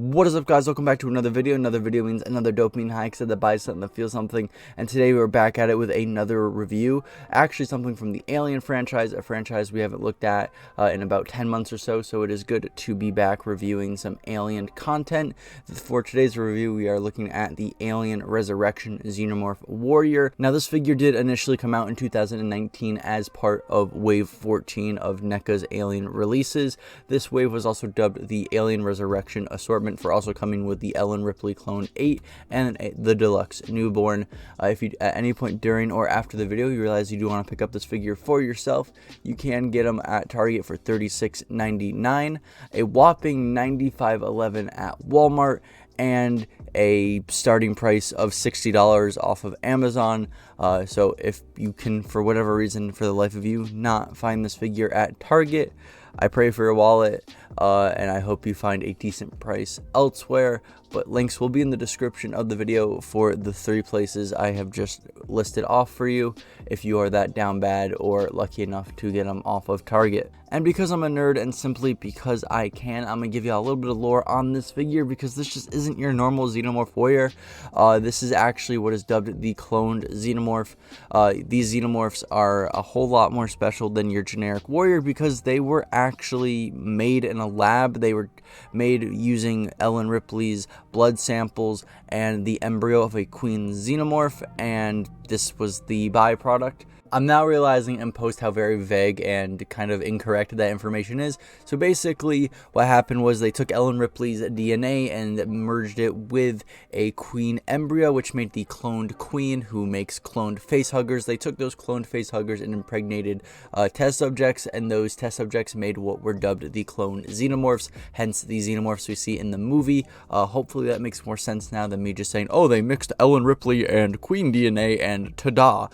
What is up, guys? Welcome back to another video. Another video means another dopamine high, that buys something that feels something. And today we're back at it with another review. Actually something from the Alien franchise, a franchise we haven't looked at in about 10 months or so. So it is good to be back reviewing some Alien content. For today's review, we are looking at the Alien Resurrection Xenomorph Warrior. Now this figure did initially come out in 2019 as part of Wave 14 of NECA's Alien releases. This wave was also dubbed the Alien Resurrection Assortment, for also coming with the Ellen Ripley Clone 8 and the Deluxe Newborn. If you at any point during or after the video you realize you do want to pick up this figure for yourself, you can get them at Target for $36.99, a whopping $95.11 at Walmart, and a starting price of $60 off of Amazon. So if you can, for whatever reason, for the life of you, not find this figure at Target, I pray for your wallet, and I hope you find a decent price elsewhere. But links will be in the description of the video for the 3 places I have just listed off for you, if you are that down bad or lucky enough to get them off of Target. And because I'm a nerd and simply because I can, I'm going to give you a little bit of lore on this figure, because this just isn't your normal Xenomorph Warrior. This is actually what is dubbed the Cloned Xenomorph. These Xenomorphs are a whole lot more special than your generic Warrior, because they were actually made in a lab. They were made using Ellen Ripley's blood samples and the embryo of a queen Xenomorph, and this was the byproduct. I'm now realizing in post how very vague and kind of incorrect that information is. So basically what happened was they took Ellen Ripley's DNA and merged it with a queen embryo, which made the cloned queen, who makes cloned facehuggers. They took those cloned facehuggers and impregnated test subjects, and those test subjects made what were dubbed the cloned xenomorphs, hence the xenomorphs we see in the movie. Hopefully that makes more sense now than me just saying, oh, they mixed Ellen Ripley and queen DNA and ta-da.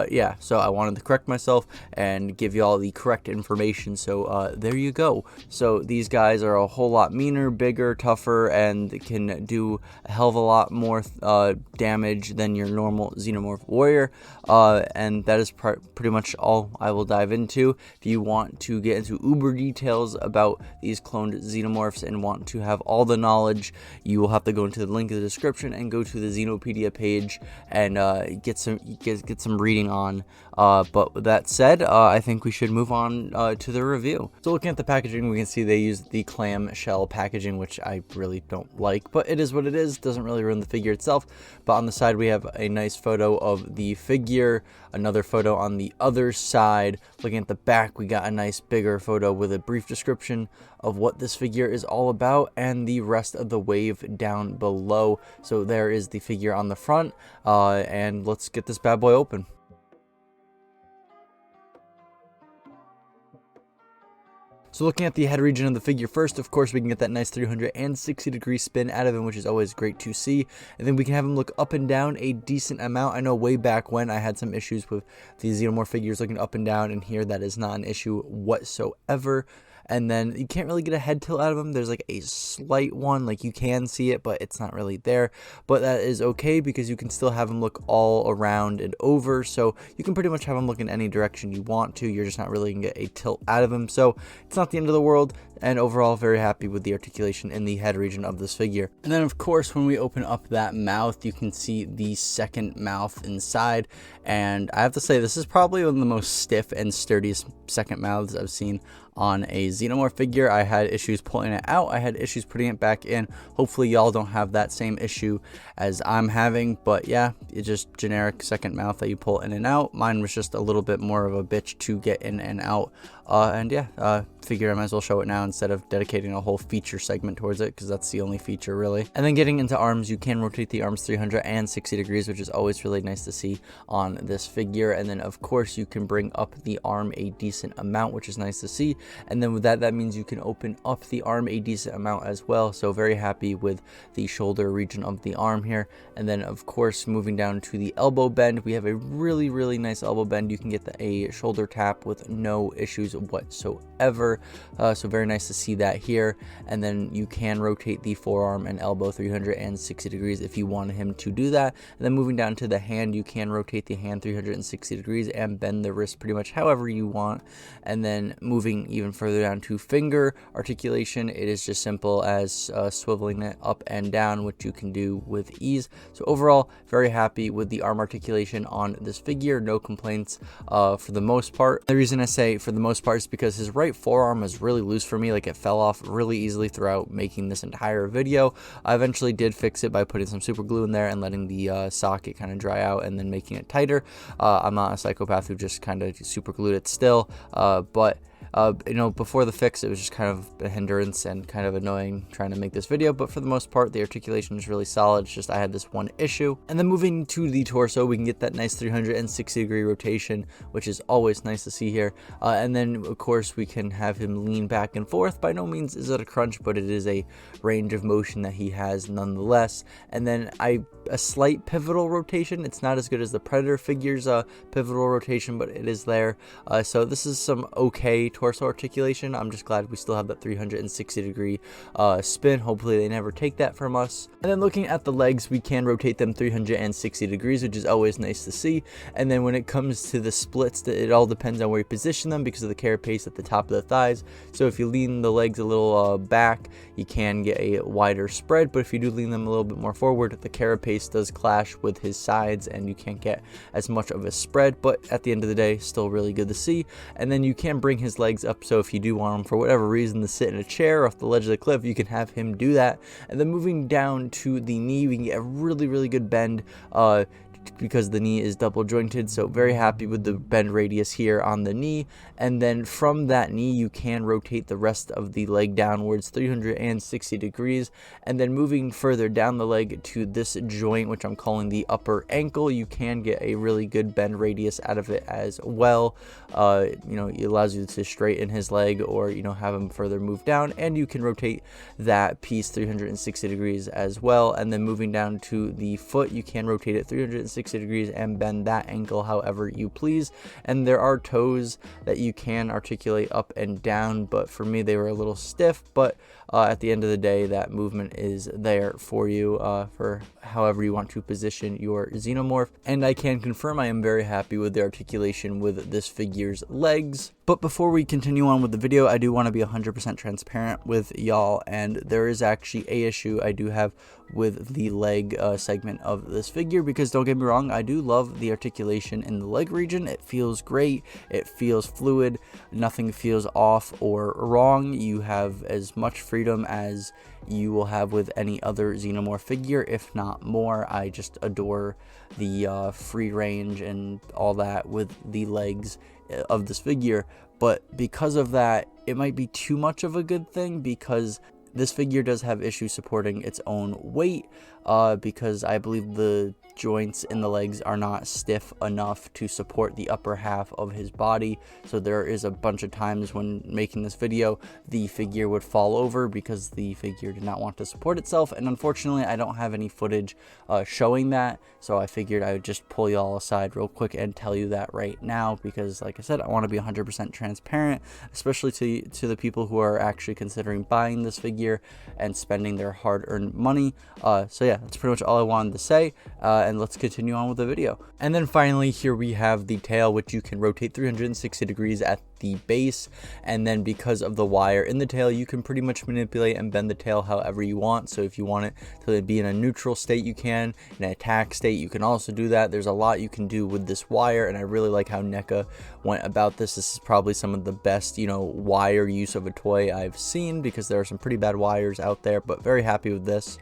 Yeah, so I wanted to correct myself and give you all the correct information, so there you go. So these guys are a whole lot meaner, bigger, tougher, and can do a hell of a lot more damage than your normal Xenomorph Warrior, and that is pretty much all I will dive into. If you want to get into uber details about these cloned Xenomorphs and want to have all the knowledge, you will have to go into the link in the description and go to the Xenopedia page and get some reading on. But with that said, I think we should move on to the review. So looking at the packaging, we can see they use the clamshell packaging, which I really don't like, but it is what it is. Doesn't really ruin the figure itself. But on the side, we have a nice photo of the figure, another photo on the other side. Looking at the back, we got a nice bigger photo with a brief description of what this figure is all about, and the rest of the wave down below. So there is the figure on the front, and let's get this bad boy open. So looking at the head region of the figure first, of course we can get that nice 360-degree spin out of him, which is always great to see. And then we can have him look up and down a decent amount. I know way back when I had some issues with the Xenomorph figures looking up and down, and here that is not an issue whatsoever. And then you can't really get a head tilt out of him. There's like a slight one, like you can see it, but it's not really there. But that is okay, because you can still have him look all around and over. So you can pretty much have him look in any direction you want to. You're just not really gonna get a tilt out of him. So it's not the end of the world. And overall, very happy with the articulation in the head region of this figure. And then of course, when we open up that mouth, you can see the second mouth inside. And I have to say, this is probably one of the most stiff and sturdiest second mouths I've seen on a Xenomorph figure. I had issues pulling it out. I had issues putting it back in. Hopefully y'all don't have that same issue as I'm having. But yeah, it's just generic second mouth that you pull in and out. Mine was just a little bit more of a bitch to get in and out. And yeah, figure I might as well show it now instead of dedicating a whole feature segment towards it, because that's the only feature really. And then getting into arms, you can rotate the arms 360 degrees, which is always really nice to see on this figure. And then of course you can bring up the arm a decent amount, which is nice to see. And then with that means you can open up the arm a decent amount as well. So very happy with the shoulder region of the arm here. And then of course, moving down to the elbow bend, we have a really nice elbow bend. You can get a shoulder tap with no issues issues whatsoever. So very nice to see that here. And then you can rotate the forearm and elbow 360 degrees if you wanted him to do that. And then moving down to the hand, you can rotate the hand 360 degrees and bend the wrist pretty much however you want. And then moving even further down to finger articulation, it is just simple as swiveling it up and down, which you can do with ease. So overall, very happy with the arm articulation on this figure. No complaints for the most part. The reason I say for the most part is because his right forearm is really loose for me. Like, it fell off really easily throughout making this entire video. I eventually did fix it by putting some super glue in there and letting the socket kind of dry out and then making it tighter. I'm not a psychopath who just kind of super glued it still, but you know, before the fix, it was just kind of a hindrance and kind of annoying trying to make this video, but for the most part, the articulation is really solid. It's just I had this one issue. And then moving to the torso, we can get that nice 360 degree rotation, which is always nice to see here. And then, of course, we can have him lean back and forth. By no means is it a crunch, but it is a range of motion that he has nonetheless. And then a slight pivotal rotation. It's not as good as the Predator figure's pivotal rotation, but it is there. So this is some okay torso articulation. I'm just glad we still have that 360 degree spin. Hopefully they never take that from us. And then looking at the legs, we can rotate them 360 degrees, which is always nice to see. And then when it comes to the splits, it all depends on where you position them because of the carapace at the top of the thighs. So if you lean the legs a little back, you can get a wider spread, but if you do lean them a little bit more forward, the carapace does clash with his sides and you can't get as much of a spread, but at the end of the day, still really good to see. And then you can bring his legs up, so if you do want him for whatever reason to sit in a chair off the ledge of the cliff, you can have him do that. And then moving down to the knee, we can get a really good bend because the knee is double jointed, so very happy with the bend radius here on the knee. And then from that knee, you can rotate the rest of the leg downwards 360 degrees. And then moving further down the leg to this joint, which I'm calling the upper ankle, you can get a really good bend radius out of it as well. You know, it allows you to straighten his leg or, you know, have him further move down, and you can rotate that piece 360 degrees as well. And then moving down to the foot, you can rotate it 360 degrees and bend that ankle however you please. And there are toes that you can articulate up and down, but for me they were a little stiff, but at the end of the day, that movement is there for you for however you want to position your Xenomorph. And I can confirm I am very happy with the articulation with this figure's legs. But before we continue on with the video, I do want to be 100% transparent with y'all, and there is actually a issue I do have with the leg segment of this figure, because don't get me wrong, I do love the articulation in the leg region. It feels great, it feels fluid, nothing feels off or wrong. You have as much freedom as you will have with any other Xenomorph figure, if not more. I just adore the free range and all that with the legs of this figure, but because of that, it might be too much of a good thing, because this figure does have issues supporting its own weight, because I believe the joints in the legs are not stiff enough to support the upper half of his body. So there is a bunch of times when making this video, the figure would fall over because the figure did not want to support itself, and unfortunately I don't have any footage showing that, so I figured I would just pull y'all aside real quick and tell you that right now, because like I said, I want to be 100% transparent, especially to the people who are actually considering buying this figure and spending their hard-earned money. So yeah, that's pretty much all I wanted to say, and let's continue on with the video. And then finally, here we have the tail, which you can rotate 360 degrees at the base, and then because of the wire in the tail, you can pretty much manipulate and bend the tail however you want. So if you want it to be in a neutral state, you can. In an attack state, you can also do that. There's a lot you can do with this wire, and I really like how NECA went about this. This is probably some of the best, you know, wire use of a toy I've seen, because there are some pretty bad wires out there, but very happy with this.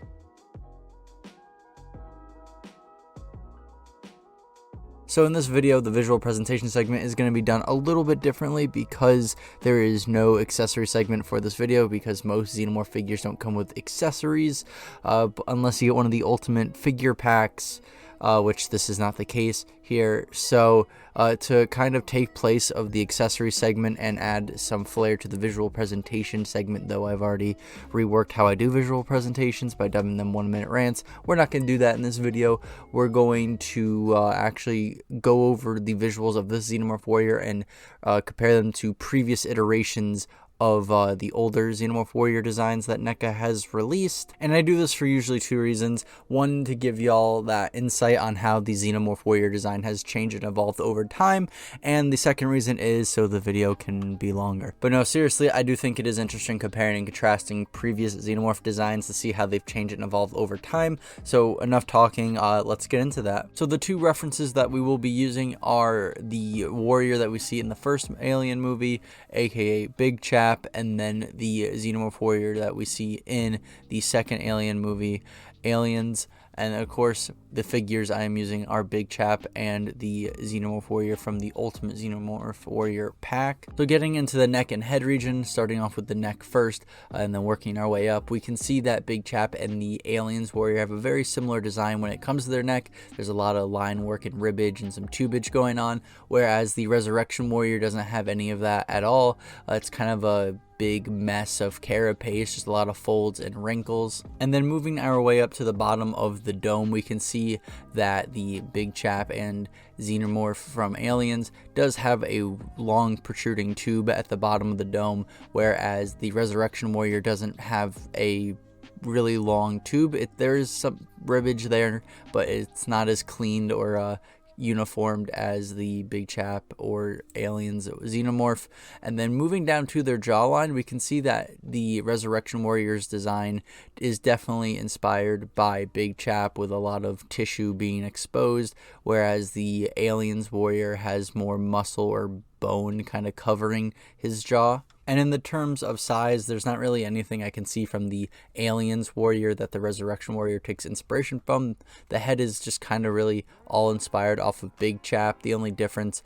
So in this video, the visual presentation segment is going to be done a little bit differently, because there is no accessory segment for this video, because most Xenomorph figures don't come with accessories unless you get one of the ultimate figure packs. which this is not the case here. So to kind of take place of the accessory segment and add some flair to the visual presentation segment, though I've already reworked how I do visual presentations by dubbing them 1-minute rants, we're not going to do that in this video. We're going to actually go over the visuals of this Xenomorph Warrior and compare them to previous iterations of the older Xenomorph Warrior designs that NECA has released. And I do this for usually two reasons. One, to give y'all that insight on how the Xenomorph Warrior design has changed and evolved over time, and the second reason is so the video can be longer. But no, seriously, I do think it is interesting comparing and contrasting previous Xenomorph designs to see how they've changed and evolved over time. So enough talking, let's get into that. So the two references that we will be using are the Warrior that we see in the first Alien movie, aka Big Chap, and then the Xenomorph Warrior that we see in the second Alien movie, Aliens. And of course, the figures I am using are Big Chap and the Xenomorph Warrior from the Ultimate Xenomorph Warrior pack. So getting into the neck and head region, starting off with the neck first, and then working our way up, we can see that Big Chap and the Aliens Warrior have a very similar design when it comes to their neck. There's a lot of line work and ribbage and some tubage going on, whereas the Resurrection Warrior doesn't have any of that at all. It's kind of a big mess of carapace, just a lot of folds and wrinkles. And then moving our way up to the bottom of the dome, we can see that the Big Chap and Xenomorph from Aliens does have a long protruding tube at the bottom of the dome, whereas the Resurrection Warrior doesn't have a really long tube. There is some ribbage there, but it's not as cleaned or uniformed as the Big Chap or Aliens Xenomorph. And then moving down to their jawline, we can see that the Resurrection Warrior's design is definitely inspired by Big Chap, with a lot of tissue being exposed, whereas the Aliens Warrior has more muscle or bone kind of covering his jaw. And in the terms of size, there's not really anything I can see from the Aliens Warrior that the Resurrection Warrior takes inspiration from. The head is just kind of really all inspired off of Big Chap. The only difference,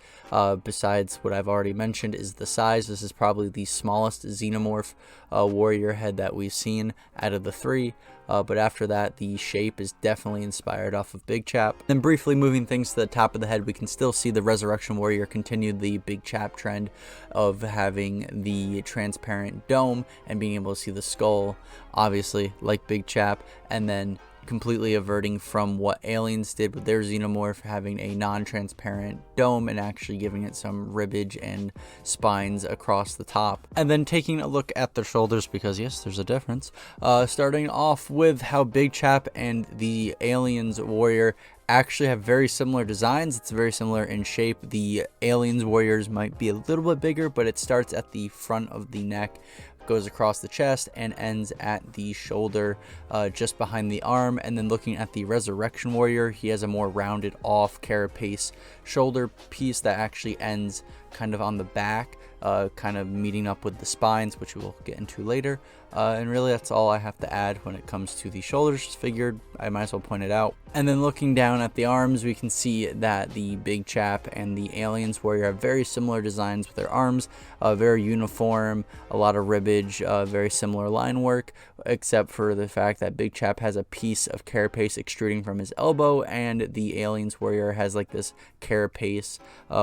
besides what I've already mentioned, is the size. This is probably the smallest Xenomorph Warrior head that we've seen out of the three. But after that, the shape is definitely inspired off of Big Chap. Then briefly moving things to the top of the head, we can still see the Resurrection Warrior continue the Big Chap trend of having the transparent dome and being able to see the skull, obviously, like Big Chap, and then completely averting from what Aliens did with their Xenomorph, having a non-transparent dome and actually giving it some ribbage and spines across the top. And then taking a look at their shoulders, because yes, there's a difference. Starting off with how Big Chap and the Aliens Warrior actually have very similar designs. It's very similar in shape. The Aliens Warriors might be a little bit bigger, but it starts at the front of the neck, goes across the chest, and ends at the shoulder, just behind the arm. And then looking at the Resurrection Warrior, he has a more rounded off carapace shoulder piece that actually ends kind of on the back, kind of meeting up with the spines, which we'll get into later. And really that's all I have to add when it comes to the shoulders. Just figured I might as well point it out. And then looking down at the arms, we can see that the Big Chap and the Aliens Warrior have very similar designs with their arms, very uniform, a lot of ribbage, very similar line work, except for the fact that Big Chap has a piece of carapace extruding from his elbow, and the Aliens Warrior has like this carapace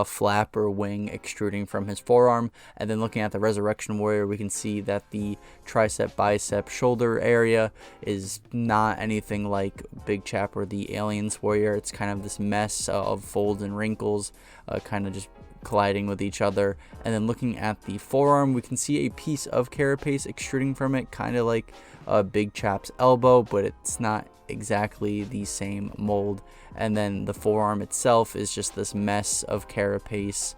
flap or wing extruding from his forearm. And then looking at the Resurrection Warrior, we can see that the tricep, bicep, shoulder area is not anything like Big Chap or the Aliens Warrior. It's kind of this mess of folds and wrinkles, kind of just colliding with each other. And then looking at the forearm, we can see a piece of carapace extruding from it, kind of like Big Chap's elbow, but it's not exactly the same mold. And then the forearm itself is just this mess of carapace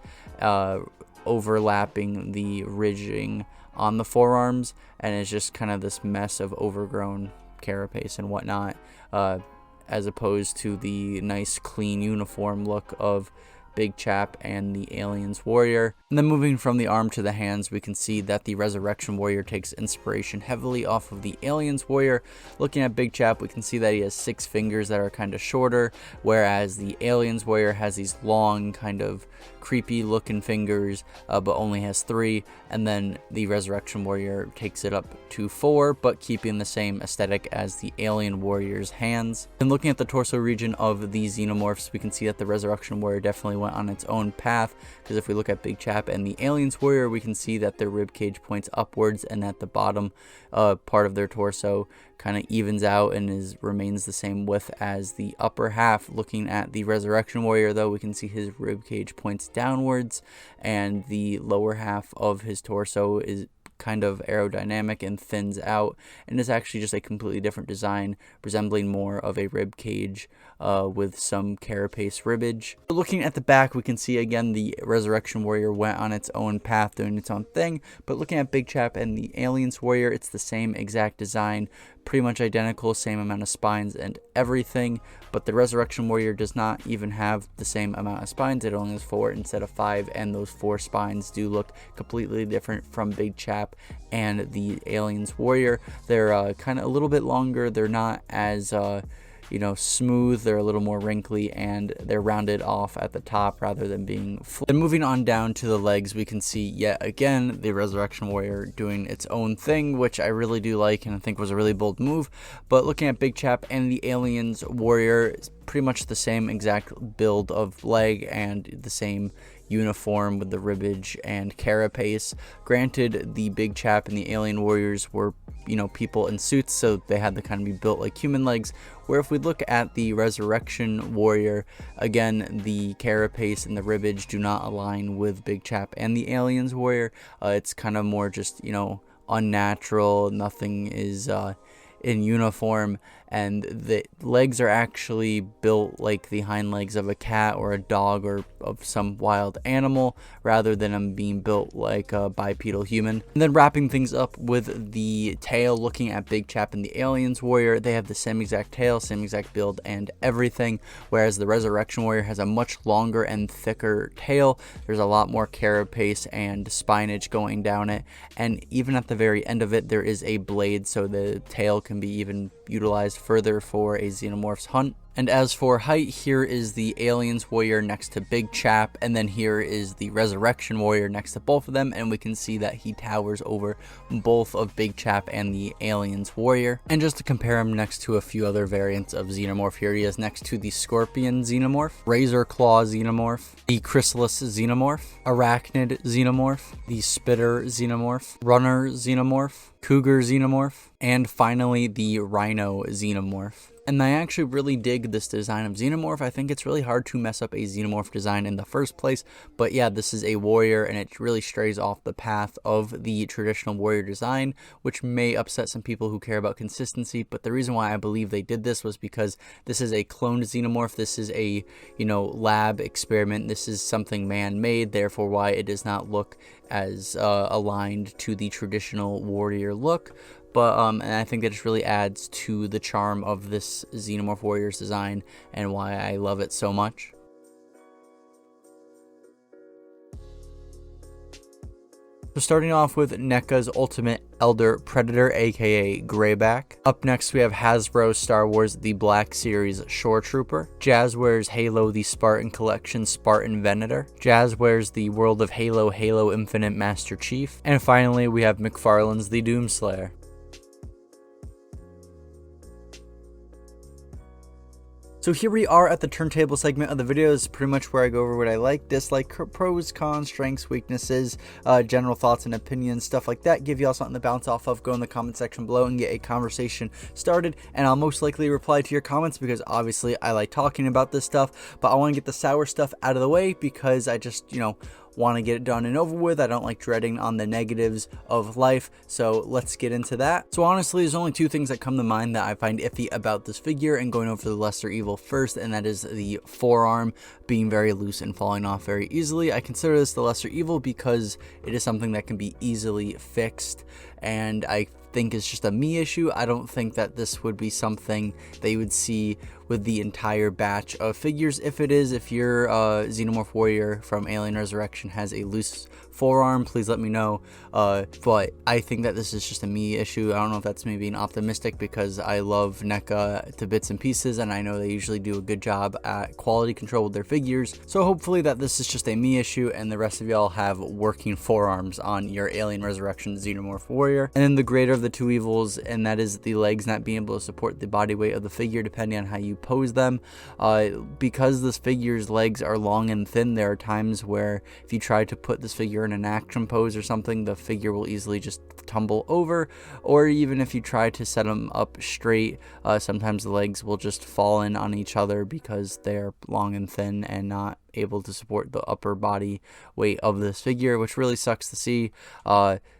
overlapping the ridging on the forearms, and it's just kind of this mess of overgrown carapace and whatnot, as opposed to the nice clean uniform look of Big Chap and the Alien's Warrior. And then moving from the arm to the hands, we can see that the Resurrection Warrior takes inspiration heavily off of the Alien's Warrior. Looking at Big Chap, we can see that he has 6 fingers that are kind of shorter, whereas the Alien's Warrior has these long, kind of creepy looking fingers, but only has 3. And then the Resurrection Warrior takes it up to 4, but keeping the same aesthetic as the Alien Warrior's hands. And looking at the torso region of the Xenomorphs, we can see that the Resurrection Warrior definitely went on its own path, because if we look at Big Chap and the Alien's Warrior, we can see that their ribcage points upwards, and at the bottom part of their torso kind of evens out and remains the same width as the upper half. Looking at the Resurrection Warrior, though, we can see his ribcage points downwards, and the lower half of his torso is kind of aerodynamic and thins out, and is actually just a completely different design, resembling more of a rib cage with some carapace ribbage. Looking at the back, we can see again the Resurrection Warrior went on its own path, doing its own thing, but looking at Big Chap and the Alien's Warrior, it's the same exact design, pretty much identical, same amount of spines and everything, but the Resurrection Warrior does not even have the same amount of spines. It only has 4 instead of 5, and those 4 spines do look completely different from Big Chap and the Alien's Warrior. They're kind of a little bit longer. They're not as smooth. They're a little more wrinkly, and they're rounded off at the top rather than being full. Then moving on down to the legs, we can see yet again the Resurrection Warrior doing its own thing, which I really do like and I think was a really bold move. But looking at Big Chap and the Alien's Warrior, it's pretty much the same exact build of leg and the same uniform with the ribbage and carapace. Granted, the Big Chap and the Alien Warriors were people in suits, so they had to kind of be built like human legs, where if we look at the Resurrection Warrior, again, the carapace and the ribbage do not align with Big Chap and the Alien's Warrior. It's kind of more just unnatural. Nothing is in uniform, and the legs are actually built like the hind legs of a cat or a dog or of some wild animal, rather than them being built like a bipedal human. And then wrapping things up with the tail, looking at Big Chap and the Alien's Warrior, they have the same exact tail, same exact build and everything, whereas the Resurrection Warrior has a much longer and thicker tail. There's a lot more carapace and spinage going down it, and even at the very end of it there is a blade, so the tail can be even utilized further for a Xenomorph's hunt. And as for height, here is the Alien's Warrior next to Big Chap, and then here is the Resurrection Warrior next to both of them, and we can see that he towers over both of Big Chap and the Alien's Warrior. And just to compare him next to a few other variants of Xenomorph, here he is next to the Scorpion Xenomorph, Razor Claw Xenomorph, the Chrysalis Xenomorph, Arachnid Xenomorph, the Spitter Xenomorph, Runner Xenomorph, Cougar Xenomorph, and finally the Rhino Xenomorph. And I actually really dig this design of Xenomorph. I think it's really hard to mess up a Xenomorph design in the first place, but yeah, this is a warrior, and it really strays off the path of the traditional warrior design, which may upset some people who care about consistency. But the reason why I believe they did this was because this is a cloned Xenomorph. This is a lab experiment. This is something man-made, therefore why it does not look as aligned to the traditional warrior look. But and I think that just really adds to the charm of this Xenomorph Warrior's design and why I love it so much. So starting off with NECA's Ultimate Elder Predator, aka Greyback. Up next we have Hasbro's Star Wars The Black Series Shore Trooper. Jazzware's Halo The Spartan Collection Spartan Venator. Jazzware's The World of Halo Halo Infinite Master Chief. And finally we have McFarlane's The Doomslayer. So here we are at the turntable segment of the video. This is pretty much where I go over what I like, dislike, pros, cons, strengths, weaknesses, general thoughts and opinions, stuff like that. Give you all something to bounce off of. Go in the comment section below and get a conversation started, and I'll most likely reply to your comments because obviously I like talking about this stuff, but I want to get the sour stuff out of the way because I just, want to get it done and over with. I don't like dreading on the negatives of life, so let's get into that. So honestly, there's only 2 things that come to mind that I find iffy about this figure, and going over to the lesser evil first, and that is the forearm being very loose and falling off very easily. I consider this the lesser evil because it is something that can be easily fixed, and I think it's just a me issue. I don't think that this would be something that you would see with the entire batch of figures. If your Xenomorph Warrior from Alien Resurrection has a loose forearm, please let me know. But I think that this is just a me issue. I don't know if that's me being optimistic, because I love NECA to bits and pieces, and I know they usually do a good job at quality control with their figures. So hopefully that this is just a me issue and the rest of y'all have working forearms on your Alien Resurrection Xenomorph Warrior. And then the greater of the two evils, and that is the legs not being able to support the body weight of the figure depending on how you pose them. Because this figure's legs are long and thin, there are times where if you try to put this figure in an action pose or something, the figure will easily just tumble over. Or even if you try to set them up straight, sometimes the legs will just fall in on each other because they're long and thin and not able to support the upper body weight of this figure, which really sucks to see.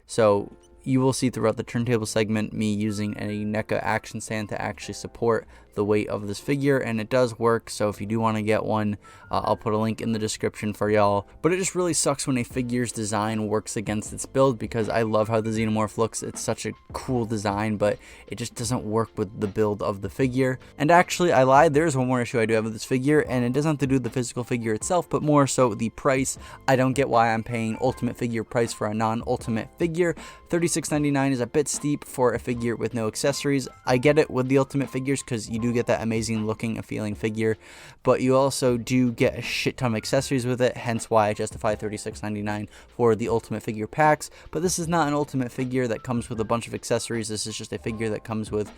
So you will see throughout the turntable segment me using a NECA action stand to actually support the weight of this figure, and it does work. So if you do want to get one, I'll put a link in the description for y'all. But it just really sucks when a figure's design works against its build, because I love how the Xenomorph looks. It's such a cool design, but it just doesn't work with the build of the figure. And actually, I lied, there's one more issue I do have with this figure, and it doesn't have to do with the physical figure itself, but more so the price. I don't get why I'm paying ultimate figure price for a non-ultimate figure. $36.99 is a bit steep for a figure with no accessories. I get it with the ultimate figures, because you do get that amazing looking and feeling figure, but you also do get a shit ton of accessories with it, hence why I justify $36.99 for the ultimate figure packs. But this is not an ultimate figure that comes with a bunch of accessories. This is just a figure that comes with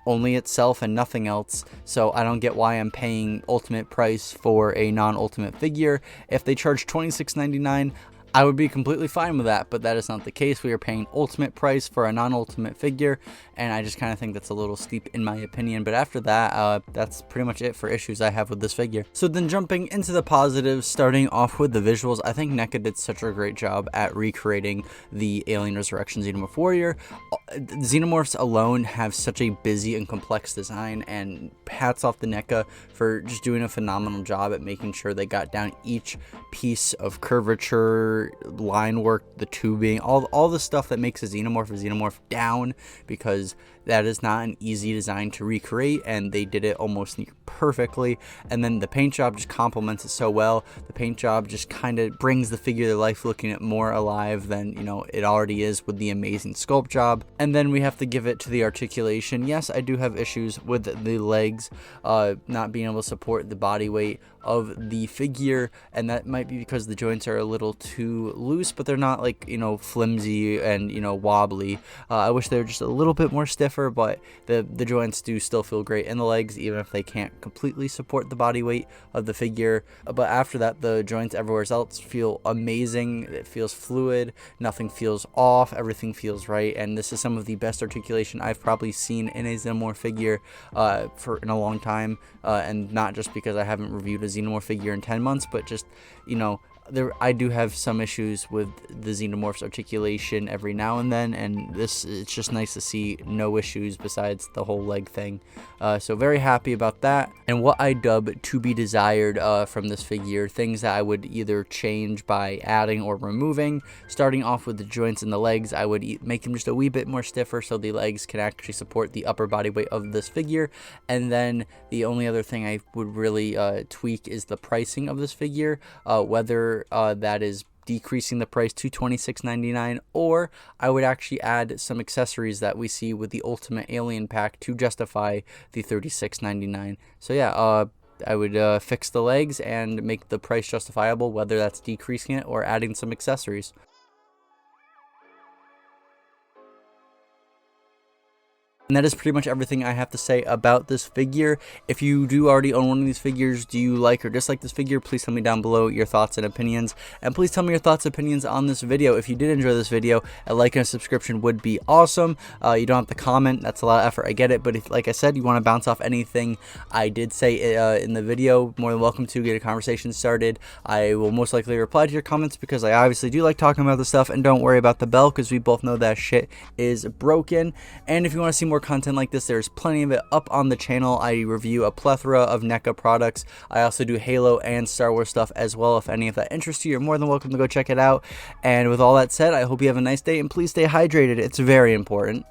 only itself and nothing else. So I don't get why I'm paying ultimate price for a non-ultimate figure. If they charge $26.99, I would be completely fine with that, but that is not the case. We are paying ultimate price for a non-ultimate figure, and I just kind of think that's a little steep in my opinion. But after that, that's pretty much it for issues I have with this figure. So then jumping into the positives, starting off with the visuals, I think NECA did such a great job at recreating the Alien Resurrection Xenomorph Warrior. Xenomorphs alone have such a busy and complex design, and hats off to NECA for just doing a phenomenal job at making sure they got down each piece of curvature, line work, the tubing, all the stuff that makes a xenomorph down, because that is not an easy design to recreate, and they did it almost perfectly. And then the paint job just complements it so well. The paint job just kind of brings the figure to life, looking at more alive than, you know, it already is with the amazing sculpt job. And then we have to give it to the articulation. Yes, I do have issues with the legs not being able to support the body weight of the figure, and that might be because the joints are a little too loose, but they're not like, you know, flimsy and, you know, wobbly. I wish they were just a little bit more stiffer, but the joints do still feel great in the legs, even if they can't completely support the body weight of the figure. But after that, the joints everywhere else feel amazing. It feels fluid, nothing feels off, everything feels right, and this is some of the best articulation I've probably seen in a Xenomorph figure in a long time, and not just because I haven't reviewed a Xenomorph figure in 10 months, but just, you know, I do have some issues with the Xenomorph's articulation every now and then, and it's just nice to see no issues besides the whole leg thing. So very happy about that. And what I dub to be desired from this figure, things that I would either change by adding or removing. Starting off with the joints and the legs, I would make them just a wee bit more stiffer so the legs can actually support the upper body weight of this figure. And then the only other thing I would really tweak is the pricing of this figure, whether that is decreasing the price to $26.99, or I would actually add some accessories that we see with the Ultimate Alien pack to justify the $36.99. So yeah, I would fix the legs and make the price justifiable, whether that's decreasing it or adding some accessories. And that is pretty much everything I have to say about this figure. If you do already own one of these figures, do you like or dislike this figure? Please tell me down below your thoughts and opinions. And please tell me your thoughts and opinions on this video. If you did enjoy this video, a like and a subscription would be awesome. You don't have to comment. That's a lot of effort. I get it. But if, like I said, you want to bounce off anything I did say in the video, more than welcome to get a conversation started. I will most likely reply to your comments because I obviously do like talking about this stuff. And don't worry about the bell because we both know that shit is broken. And if you want to see more content like this, there's plenty of it up on the channel. I review a plethora of NECA products. I also do Halo and Star Wars stuff as well. If any of that interests you, you're more than welcome to go check it out. And with all that said, I hope you have a nice day and please stay hydrated. It's very important.